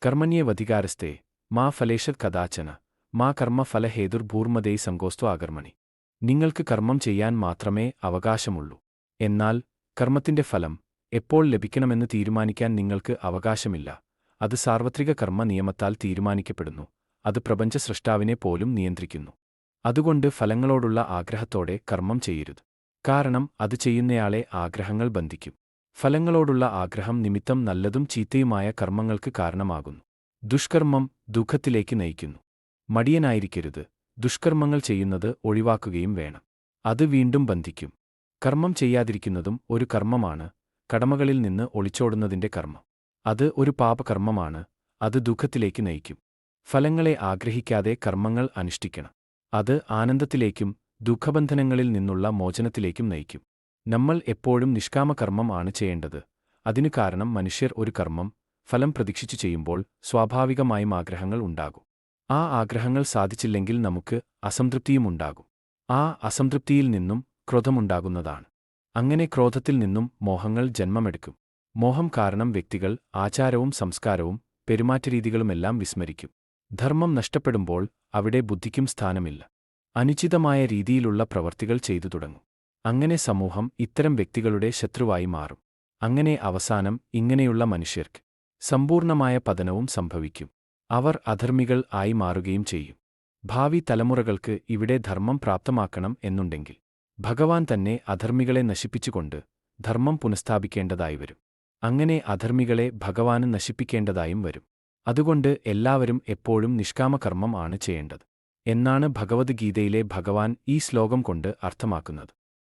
കർമ്മണ്യേവധികാരസ്തേ മാ ഫലേഷത് കദാചന മാ കർമ്മഫലഹേതുർഭൂർമതേ സംഗോസ്ത്വ അകർമ്മണി. നിങ്ങൾക്ക് കർമ്മം ചെയ്യാൻ മാത്രമേ അവകാശമുള്ളൂ. എന്നാൽ കർമ്മത്തിന്റെ ഫലം എപ്പോൾ ലഭിക്കണമെന്ന് തീരുമാനിക്കാൻ നിങ്ങൾക്ക് അവകാശമില്ല. അത് സാർവത്രിക കർമ്മ നിയമത്താൽ തീരുമാനിക്കപ്പെടുന്നു. അത് പ്രപഞ്ച സൃഷ്ടാവിനെ പോലും നിയന്ത്രിക്കുന്നു. അതുകൊണ്ട് ഫലങ്ങളോടുള്ള ആഗ്രഹത്തോടെ കർമ്മം ചെയ്യരുത്. കാരണം അത് ചെയ്യുന്നയാളെ ആഗ്രഹങ്ങൾ ബന്ധിക്കും. ഫലങ്ങളോടുള്ള ആഗ്രഹം നിമിത്തം നല്ലതും ചീത്തയുമായ കർമ്മങ്ങൾക്ക് കാരണമാകുന്നു. ദുഷ്കർമ്മം ദുഃഖത്തിലേക്ക് നയിക്കുന്നു. മടിയനായിരിക്കരുത്. ദുഷ്കർമ്മങ്ങൾ ചെയ്യുന്നത് ഒഴിവാക്കുകയും വേണം. അത് വീണ്ടും ബന്ധിക്കും. കർമ്മം ചെയ്യാതിരിക്കുന്നതും ഒരു കർമ്മമാണ്. കടമകളിൽ നിന്ന് ഒളിച്ചോടുന്നതിന്റെ കർമ്മം അത് ഒരു പാപകർമ്മമാണ്. അത് ദുഃഖത്തിലേക്ക് നയിക്കും. ഫലങ്ങളെ ആഗ്രഹിക്കാതെ കർമ്മങ്ങൾ അനുഷ്ഠിക്കണം. അത് ആനന്ദത്തിലേക്കും ദുഃഖബന്ധനങ്ങളിൽ നിന്നുള്ള മോചനത്തിലേക്കും നയിക്കും. നമ്മൾ എപ്പോഴും നിഷ്കാമകർമ്മം ആണ് ചെയ്യേണ്ടത്. അതിനു കാരണം മനുഷ്യർ ഒരു കർമ്മം ഫലം പ്രതീക്ഷിച്ചു ചെയ്യുമ്പോൾ സ്വാഭാവികമായും ആഗ്രഹങ്ങൾ ഉണ്ടാകും. ആ ആഗ്രഹങ്ങൾ സാധിച്ചില്ലെങ്കിൽ നമുക്ക് അസംതൃപ്തിയുമുണ്ടാകും. ആ അസംതൃപ്തിയിൽ നിന്നും ക്രോധമുണ്ടാകുന്നതാണ്. അങ്ങനെ ക്രോധത്തിൽ നിന്നും മോഹങ്ങൾ ജന്മമെടുക്കും. മോഹം കാരണം വ്യക്തികൾ ആചാരവും സംസ്കാരവും പെരുമാറ്റരീതികളുമെല്ലാം വിസ്മരിക്കും. ധർമ്മം നഷ്ടപ്പെടുമ്പോൾ അവിടെ ബുദ്ധിക്കും സ്ഥാനമില്ല. അനുചിതമായ രീതിയിലുള്ള പ്രവർത്തികൾ ചെയ്തു തുടങ്ങും. അങ്ങനെ സമൂഹം ഇത്തരം വ്യക്തികളുടെ ശത്രുവായി മാറും. അങ്ങനെ അവസാനം ഇങ്ങനെയുള്ള മനുഷ്യർക്ക് സമ്പൂർണമായ പതനവും സംഭവിക്കും. അവർ അധർമ്മികൾ ആയി മാറുകയും ചെയ്യും. ഭാവി തലമുറകൾക്ക് ഇവിടെ ധർമ്മം പ്രാപ്തമാക്കണം എന്നുണ്ടെങ്കിൽ ഭഗവാൻ തന്നെ അധർമ്മികളെ നശിപ്പിച്ചുകൊണ്ട് ധർമ്മം പുനഃസ്ഥാപിക്കേണ്ടതായി വരും. അങ്ങനെ അധർമ്മികളെ ഭഗവാന് നശിപ്പിക്കേണ്ടതായും വരും. അതുകൊണ്ട് എല്ലാവരും എപ്പോഴും നിഷ്കാമകർമ്മം ആണ് ചെയ്യേണ്ടത് എന്നാണ് ഭഗവദ്ഗീതയിലെ ഭഗവാൻ ഈ ശ്ലോകം കൊണ്ട് അർത്ഥമാക്കുന്നത്.